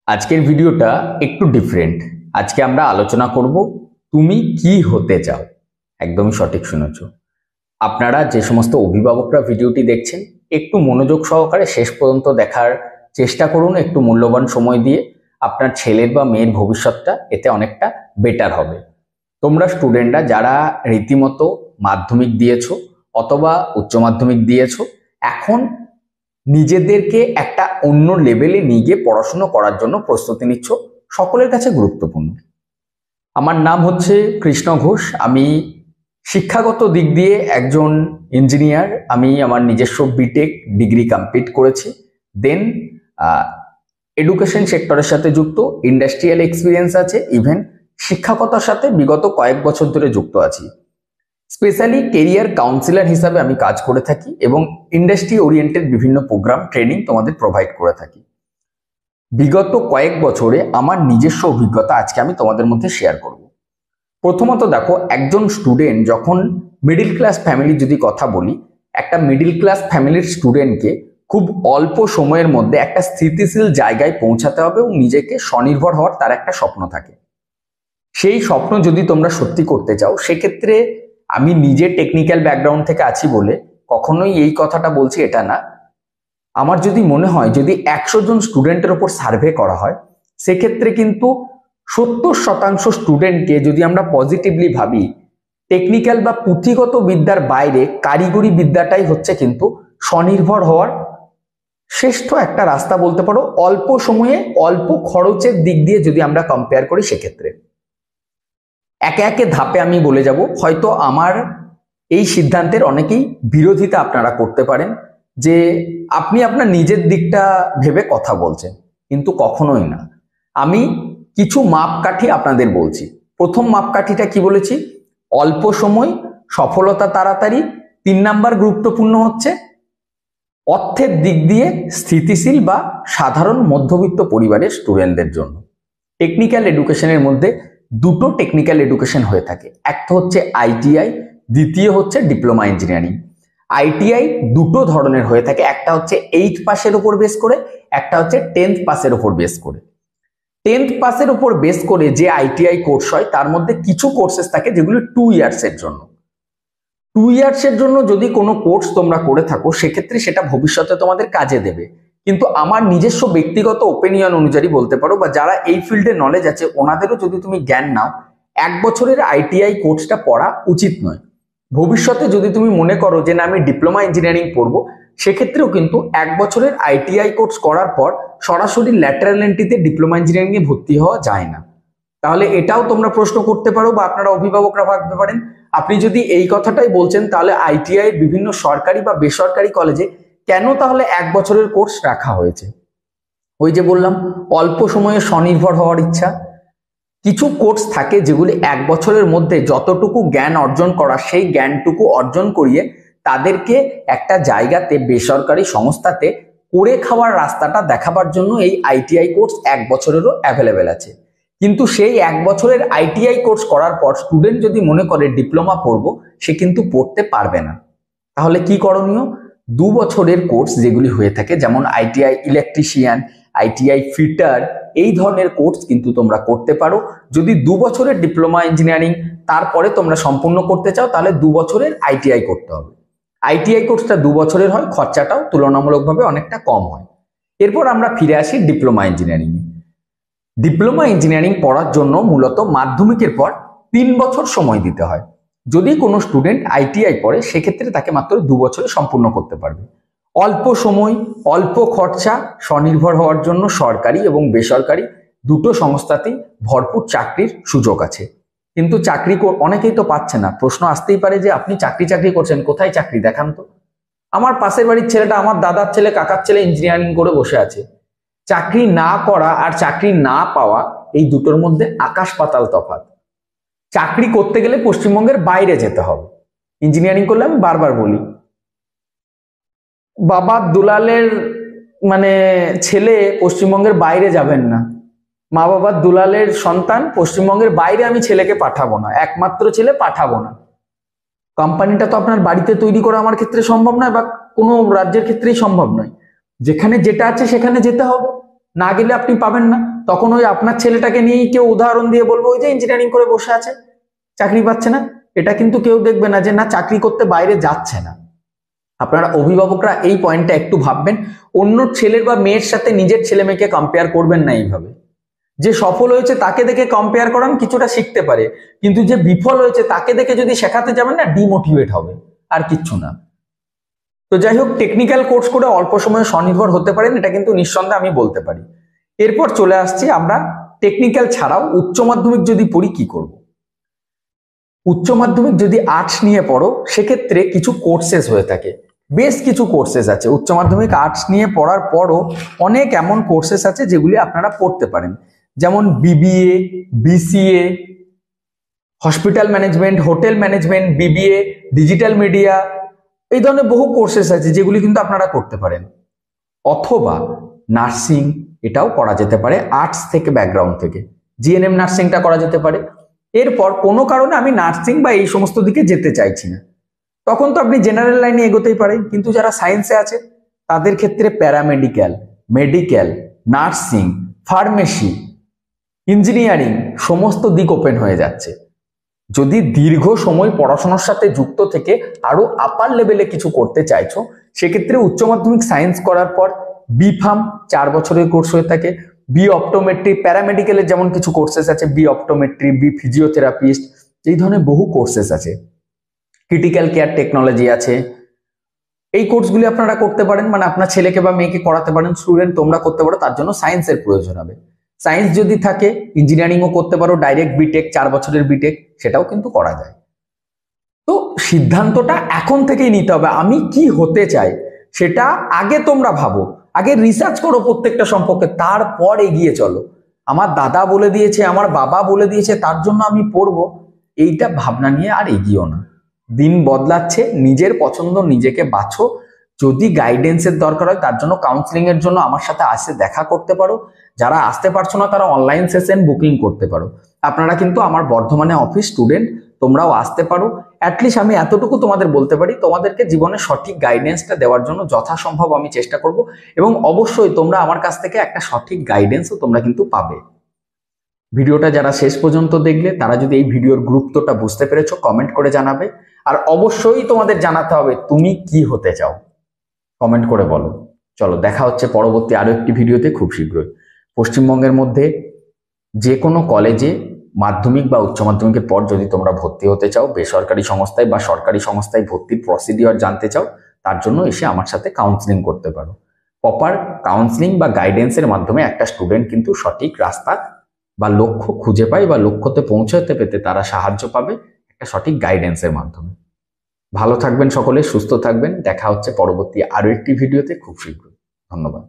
আজকের ভিডিওটা একটু ডিফারেন্ট। আজকে আমরা আলোচনা করব তুমি কি হতে চাও। একদমই সঠিক শুনেছ। আপনারা যে সমস্ত অভিভাবকরা ভিডিওটি দেখছেন একটু মনোযোগ সহকারে শেষ পর্যন্ত দেখার চেষ্টা করুন। একটু মূল্যবান সময় দিয়ে আপনার ছেলের বা মেয়ের ভবিষ্যৎটা এতে অনেকটা বেটার হবে। তোমরা স্টুডেন্টরা যারা রীতিমতো মাধ্যমিক দিয়েছো অথবা উচ্চ মাধ্যমিক দিয়েছো, এখন নিজেদেরকে একটা অন্য লেভেলে নিয়ে গিয়ে পড়াশুনো করার জন্য প্রস্তুতি নিচ্ছ, সকলের কাছে গুরুত্বপূর্ণ। আমার নাম হচ্ছে কৃষ্ণ ঘোষ। আমি শিক্ষাগত দিক দিয়ে একজন ইঞ্জিনিয়ার। আমি আমার নিজস্ব বিটেক ডিগ্রি কমপ্লিট করেছি। দেন এডুকেশন সেক্টরের সাথে যুক্ত, ইন্ডাস্ট্রিয়াল এক্সপিরিয়েন্স আছে, ইভেন শিক্ষকতার সাথে বিগত কয়েক বছর ধরে যুক্ত আছি। স্পেশালি কেরিয়ার কাউন্সিলর হিসাবে আমি কাজ করে থাকি এবং ইন্ডাস্ট্রি ওরিয়েন্টেড বিভিন্ন প্রোগ্রাম ট্রেনিং তোমাদের প্রোভাইড করে থাকি। বিগত কয়েক বছরে আমার নিজস্ব অভিজ্ঞতা আজকে আমি তোমাদের মধ্যে শেয়ার করব। প্রথমত দেখো, একজন স্টুডেন্ট যখন মিডিল ক্লাস ফ্যামিলির যদি কথা বলি, একটা মিডিল ক্লাস ফ্যামিলির স্টুডেন্টকে খুব অল্প সময়ের মধ্যে একটা স্থিতিশীল জায়গায় পৌঁছাতে হবে এবং নিজেকে স্বনির্ভর হওয়ার তার একটা স্বপ্ন থাকে। সেই স্বপ্ন যদি তোমরা সত্যি করতে চাও, সেক্ষেত্রে আমি নিজে টেকনিক্যাল ব্যাকগ্রাউন্ড থেকে আছি বলে কখনোই এই কথাটা বলছি এটা না। আমার যদি মনে হয় যদি 100 জন স্টুডেন্টের ওপর সার্ভে করা হয়, সেক্ষেত্রে কিন্তু 70% স্টুডেন্টকে যদি আমরা পজিটিভলি ভাবি, টেকনিক্যাল বা পুঁথিগত বিদ্যার বাইরে কারিগরি বিদ্যাটাই হচ্ছে কিন্তু স্বনির্ভর হওয়ার শ্রেষ্ঠ একটা রাস্তা বলতে পারো। অল্প সময়ে অল্প খরচের দিক দিয়ে যদি আমরা কম্পেয়ার করি, সেক্ষেত্রে একে একে ধাপে আমি বলে যাব। হয়তো আমার এই সিদ্ধান্তের অনেকেই বিরোধিতা আপনারা করতে পারেন যে আপনি আপনার নিজের দিকটা ভেবে কথা বলছেন, কিন্তু কখনোই না। আমি কিছু মাপকাঠি আপনাদের বলছি। প্রথম মাপকাঠিটা কি বলেছি? অল্প সময়, সফলতা তাড়াতাড়ি। 3 নাম্বার গুরুত্বপূর্ণ হচ্ছে অর্থের দিক দিয়ে স্থিতিশীল বা সাধারণ মধ্যবিত্ত পরিবারের স্টুডেন্টদের জন্য। টেকনিক্যাল এডুকেশনের মধ্যে দুটো টেকনিক্যাল এডুকেশন হয়ে থাকে, একটা হচ্ছে আইটিআই, দ্বিতীয় হচ্ছে ডিপ্লোমা ইঞ্জিনিয়ারিং। আইটিআই দুটো ধরনের হয়ে থাকে, একটা হচ্ছে 8 পাসের উপর বেস করে, একটা হচ্ছে 10th পাসের উপর বেস করে। 10th পাসের উপর বেস করে যে আইটিআই কোর্স হয়, তার মধ্যে কিছু কোর্সেস থাকে যেগুলো 2 ইয়ার্সের জন্য। 2 ইয়ার্সের জন্য যদি কোনো কোর্স তোমরা করে থাকো, সেক্ষেত্রে সেটা ভবিষ্যতে তোমাদের কাজে দেবে। কিন্তু আমার নিজস্ব ব্যক্তিগত ওপিনিয়ন অনুযায়ী বলতে পারো, বা যারা এই ফিল্ডে নলেজ আছে ওনাদেরও যদি তুমি জ্ঞান নাও, 1 বছরের আইটিআই কোর্সটা পড়া উচিত নয়। ভবিষ্যতে যদি তুমি মনে করো যে না আমি ডিপ্লোমা ইঞ্জিনিয়ারিং পড়বো, সেক্ষেত্রেও কিন্তু 1 বছরের আইটিআই কোর্স করার পর সরাসরি ল্যাটারাল এন্ট্রিতে ডিপ্লোমা ইঞ্জিনিয়ারিং এ ভর্তি হওয়া যায় না। তাহলে এটাও তোমরা প্রশ্ন করতে পারো বা আপনারা অভিভাবকরা ভাবতে পারেন, আপনি যদি এই কথাটাই বলছেন তাহলে আইটিআই এর বিভিন্ন সরকারি বা বেসরকারি কলেজে কেন তাহলে 1 বছরের কোর্স রাখা হয়েছে? ওই যে বললাম, অল্প সময়ে স্বনির্ভর হওয়ার ইচ্ছা। কিছু কোর্স থাকে যেগুলি 1 বছরের মধ্যে যতটুকু জ্ঞান অর্জন করা, সেই জ্ঞানটুকু অর্জন করিয়ে তাদেরকে একটা জায়গাতে বেসরকারি সংস্থাতে করে খাওয়ার রাস্তাটা দেখাবার জন্য এই আইটিআই কোর্স 1 বছরেরও অ্যাভেলেবেল আছে। কিন্তু সেই 1 বছরের আইটিআই কোর্স করার পর স্টুডেন্ট যদি মনে করে ডিপ্লোমা পড়বো, সে কিন্তু পড়তে পারবে না। তাহলে কি করণীয়? 2 বছরের কোর্স যেগুলি হয়ে থাকে, যেমন আইটিআই ইলেকট্রিশিয়ান, আইটিআই ফিটার, এই ধরনের কোর্স কিন্তু তোমরা করতে পারো। যদি 2 বছরের ডিপ্লোমা ইঞ্জিনিয়ারিং তারপরে তোমরা সম্পূর্ণ করতে চাও, তাহলে 2 বছরের আইটিআই করতে হবে। আইটিআই কোর্সটা 2 বছরের হয়, খরচাটাও তুলনামূলকভাবে অনেকটা কম হয়। এরপর আমরা ফিরে আসি ডিপ্লোমা ইঞ্জিনিয়ারিং এ। ডিপ্লোমা ইঞ্জিনিয়ারিং পড়ার জন্য মূলত মাধ্যমিকের পর 3 বছর সময় দিতে হয়। যদি কোনো স্টুডেন্ট আইটিআই পড়ে, সেক্ষেত্রে তাকে মাত্র 2 বছরে সম্পূর্ণ করতে পারবে। অল্প সময়, অল্প খরচা, স্বনির্ভর হওয়ার জন্য সরকারি এবং বেসরকারি দুটো সংস্থাতেই ভরপুর চাকরির সুযোগ আছে। কিন্তু চাকরি অনেকেই তো পাচ্ছে না। প্রশ্ন আসতেই পারে যে আপনি চাকরি করছেন, কোথায় চাকরি দেখান তো। আমার পাশের বাড়ির ছেলেটা, আমার দাদার ছেলে, কাকার ছেলে ইঞ্জিনিয়ারিং করে বসে আছে। চাকরি না করা আর চাকরি না পাওয়া, এই দুটোর মধ্যে আকাশ পাতাল তফাৎ। চাকরি করতে গেলে পশ্চিমবঙ্গের বাইরে যেতে হবে। ইঞ্জিনিয়ারিং করলে, আমি বারবার বলি, বাবা দুলালের ছেলে পশ্চিমবঙ্গের বাইরে যাবেন না। মা বাবার দুলালের সন্তান পশ্চিমবঙ্গের বাইরে আমি ছেলেকে পাঠাবো না, একমাত্র ছেলে পাঠাবো না। কোম্পানিটা তো আপনার বাড়িতে তৈরি করা আমার ক্ষেত্রে সম্ভব নয়, বা কোনো রাজ্যের ক্ষেত্রেই সম্ভব নয়। যেখানে যেটা আছে সেখানে যেতে হবে। না গেলে আপনি পাবেন না। তখন ওই আপনার ছেলেটাকে নিয়েই কেউ উদাহরণ দিয়ে বলবো ওই যে ইঞ্জিনিয়ারিং করে বসে আছে, চাকরি পাচ্ছে না। এটা কিন্তু কেউ দেখবে না যে না চাকরি করতে বাইরে যাচ্ছে না। আপনারা অভিভাবকরা এই পয়েন্টটা একটু ভাববেন। অন্য ছেলের বা মেয়ের সাথে নিজের ছেলে মেয়েকে কম্পেয়ার করবেন না এইভাবে। যে সফল হয়েছে তাকে দেখে কম্পেয়ার করান, কিছুটা শিখতে পারে, কিন্তু যে বিফল হয়েছে তাকে দেখে যদি শেখাতে যাবেন না, ডিমোটিভেট হবে, আর কিচ্ছু না। তো যাই হোক, টেকনিক্যাল কোর্স করে অল্প সময়ে স্বনির্ভর হতে পারেন, এটা কিন্তু নিঃসন্দেহে আমি বলতে পারি। এরপর চলে আসছি আমরা টেকনিক্যাল ছাড়াও উচ্চ মাধ্যমিক যদি পড়ি কি করব। উচ্চ মাধ্যমিক যদি আর্টস নিয়ে পড়ো সেক্ষেত্রে কিছু কোর্সেস হয়ে থাকে, বেশ কিছু কোর্সেস আছে। উচ্চ মাধ্যমিক আর্টস নিয়ে পড়ার পরও অনেক এমন কোর্সেস আছে যেগুলি আপনারা পড়তে পারেন, যেমন BBA, BCA, hospital management, hotel management, BBA, digital media, এই ধরনের বহু কোর্সেস আছে যেগুলি কিন্তু আপনারা করতে পারেন। অথবা নার্সিং, এটাও করা যেতে পারে আর্টস থেকে, ব্যাকগ্রাউন্ড থেকে। জিএনএম নার্সিংটা করা যেতে পারে। এরপর কোনো কারণে আমি নার্সিং বা এই সমস্ত দিকে যেতে চাইছি না, তখন তো আপনি জেনারেল লাইনে এগোতেই পারেন। কিন্তু যারা সায়েন্সে আছে তাদের ক্ষেত্রে paramedical, medical, nursing, pharmacy, engineering সমস্ত দিক ওপেন হয়ে যাচ্ছে। যদি দীর্ঘ সময় পড়াশোনার সাথে যুক্ত থেকে আরো আপার লেভেলে কিছু করতে চাইছো, সেক্ষেত্রে উচ্চ মাধ্যমিক সায়েন্স করার পর বি ফার্ম 4 বছরের কোর্স হয়ে থাকে, বি অপটোমেট্রি, প্যারামেডিক্যালের যেমন কিছু কোর্সেস আছে, বি অপটোমেট্রি, বি ফিজিওথেরাপিস্ট, এই ধরনের বহু কোর্সেস আছে। ক্রিটিক্যাল কেয়ার টেকনোলজি আছে। এই কোর্সগুলি আপনারা করতে পারেন, মানে আপনার ছেলেকে বা মেয়েকে করাতে পারেন। স্টুডেন্ট তোমরা করতে পারো, তার জন্য সায়েন্সের প্রয়োজন হবে। সায়েন্স যদি থাকে ইঞ্জিনিয়ারিংও করতে পারো, ডাইরেক্ট বিটেক 4 বছরের বিটেক, সেটাও কিন্তু করা যায়। তো সিদ্ধান্তটা এখন থেকেই নিতে হবে, আমি কি হতে চাই সেটা আগে তোমরা ভাবো, আগে রিসার্চ করো প্রত্যেকটা সম্পর্কে, তারপর এগিয়ে চলো। আমার দাদা বলে দিয়েছে, আমার বাবা বলে দিয়েছে, তার জন্য আমি পড়বো, এইটা ভাবনা নিয়ে আর এগিয়েও না। দিন বদলাচ্ছে, নিজের পছন্দ নিজেকে বাছো। যদি গাইডেন্সের দরকার হয় তার জন্য কাউন্সিলিং এর জন্য আমার সাথে আসে দেখা করতে পারো। যারা আসতে পারছো না তারা অনলাইন সেশন বুকিং করতে পারো। আপনারা কিন্তু আমার বর্ধমানে অফিস স্টুডেন্ট, তোমরাও আসতে পারো। অ্যাটলিস্ট আমি এতটুকু তোমাদের বলতে পারি, তোমাদেরকে জীবনে সঠিক গাইডেন্সটা দেওয়ার জন্য যথাসম্ভব আমি চেষ্টা করব, এবং অবশ্যই তোমরা আমার কাছ থেকে একটা সঠিক গাইডেন্সও তোমরা কিন্তু পাবে। ভিডিওটা যারা শেষ পর্যন্ত দেখলে তারা যদি এই ভিডিওর গুরুত্বটা বুঝতে পেরেছো কমেন্ট করে জানাবে। আর অবশ্যই তোমাদের জানাতে হবে তুমি কি হতে চাও, কমেন্ট করে বলো। চলো, দেখা হচ্ছে পরবর্তী আরো একটি ভিডিওতে খুব শীঘ্রই। পশ্চিমবঙ্গের মধ্যে যে কোনো কলেজে মাধ্যমিক বা উচ্চ মাধ্যমিকের পর যদি তোমরা ভর্তি হতে চাও, বেসরকারি সংস্থায় বা সরকারি সংস্থায় ভর্তির প্রসিডিওর জানতে চাও, তার জন্য এসে আমার সাথে কাউন্সিলিং করতে পারো। প্রপার কাউন্সিলিং বা গাইডেন্সের মাধ্যমে একটা স্টুডেন্ট কিন্তু সঠিক রাস্তা বা লক্ষ্য খুঁজে পায়, বা লক্ষ্যতে পৌঁছাতে পেতে তারা সাহায্য পাবে একটা সঠিক গাইডেন্সের মাধ্যমে। ভালো থাকবেন সকলে, সুস্থ থাকবেন। দেখা হচ্ছে পরবর্তী আরো একটি ভিডিওতে খুব শীঘ্রই। ধন্যবাদ।